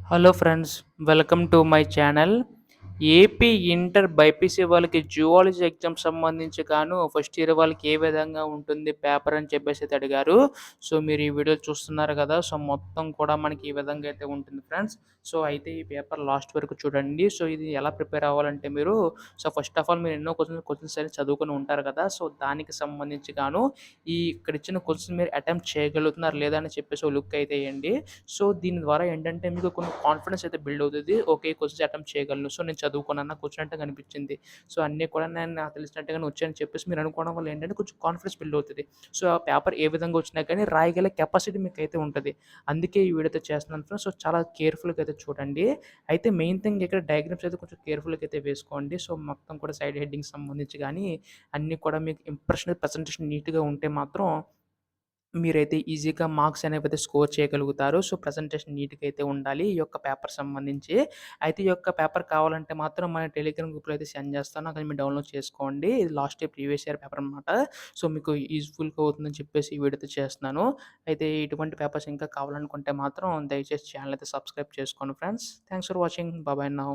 Hello friends, welcome to my channel. AP inter BiPC వాళ్ళకి zoology exam సంబంధించి first year వాళ్ళకి ఏ విధంగా ఉంటుంది పేపర్ అని చెప్పేసి అయితే అడిగారు. సో మీరు ఈ వీడియో చూస్తున్నారు కదా. సో మొత్తం కూడా మనకి ఈ విధంగా అయితే ఉంటుంది ఫ్రెండ్స్. సో అయితే ఈ పేపర్ లాస్ట్ వరకు చూడండి. సో ఇది ఎలా ప్రిపేర్ అవ్వాలంటే మీరు ఫస్ట్ ఆఫ్ ఆల్ మీరు ఎన్నో క్వశ్చన్స్ అయితే చదువుకొని ఉంటారు కదా. సో దానికి సంబంధించి ఇక్కడ ఇచ్చిన క్వశ్చన్ మీరు అటెంప్ట్ చేయగలుగుతున్నారు లేదా అని చెప్పేసి ఒక లుక్ అయితే వేయండి. సో దీని ద్వారా ఏంటంటే మీకు కొన్ని కాన్ఫిడెన్స్ అయితే బిల్డ్ అవుతుంది. ఓకే, క్వశ్చన్స్ అటెంప్ట్ చేయగలను. సో నేను చదువుకున్నాను, నాకు వచ్చినట్టుగా అనిపించింది. సో అన్నీ కూడా నాకు తెలిసినట్టుగానే వచ్చాయని చెప్పేసి మీరు అనుకోవడం వల్ల ఏంటంటే కొంచెం కాన్ఫిడెన్స్ బిల్డ్ అవుతుంది. సో ఆ పేపర్ ఏ విధంగా వచ్చినా కానీ రాయగల కెపాసిటీ మీకైతే ఉంటుంది. అందుకే ఈ వీడియో అయితే చేస్తున్నాను ఫ్రెండ్స్. సో చాలా కేర్‌ఫుల్‌గా అయితే చూడండి. అయితే మెయిన్ థింగ్ ఇక్కడ డయాగ్రామ్స్ అయితే కొంచెం కేర్‌ఫుల్‌గా అయితే వేసుకోండి. సో మొత్తం కూడా సైడ్ హెడ్డింగ్స్ సంబంధించి గానీ అన్నీ కూడా మీకు ఇంప్రెషన్ ప్రజెంటేషన్ నీట్‌గా ఉంటే మాత్రం మీరైతే ఈజీగా మార్క్స్ అనేవైతే స్కోర్ చేయగలుగుతారు. సో, ప్రెజెంటేషన్ నీట్‌గా అయితే ఉండాలి ఈ యొక్క పేపర్ సంబంధించి. అయితే ఈ యొక్క పేపర్ కావాలంటే మాత్రం మన టెలిగ్రామ్ గ్రూప్‌లో అయితే సెండ్ చేస్తాను. అక్కడ మీరు డౌన్‌లోడ్ చేసుకోండి. ఇది last year previous year paper అనమాట. సో, మీకు యూజ్‌ఫుల్‌గా అవుతుందని చెప్పేసి ఈ వీడియో అయితే చేస్తున్నాను. అయితే ఇటువంటి పేపర్స్ ఇంకా కావాలనుకుంటే మాత్రం దయచేసి ఛానెల్ అయితే సబ్స్క్రైబ్ చేసుకోండి friends. Thanks for watching. By by now.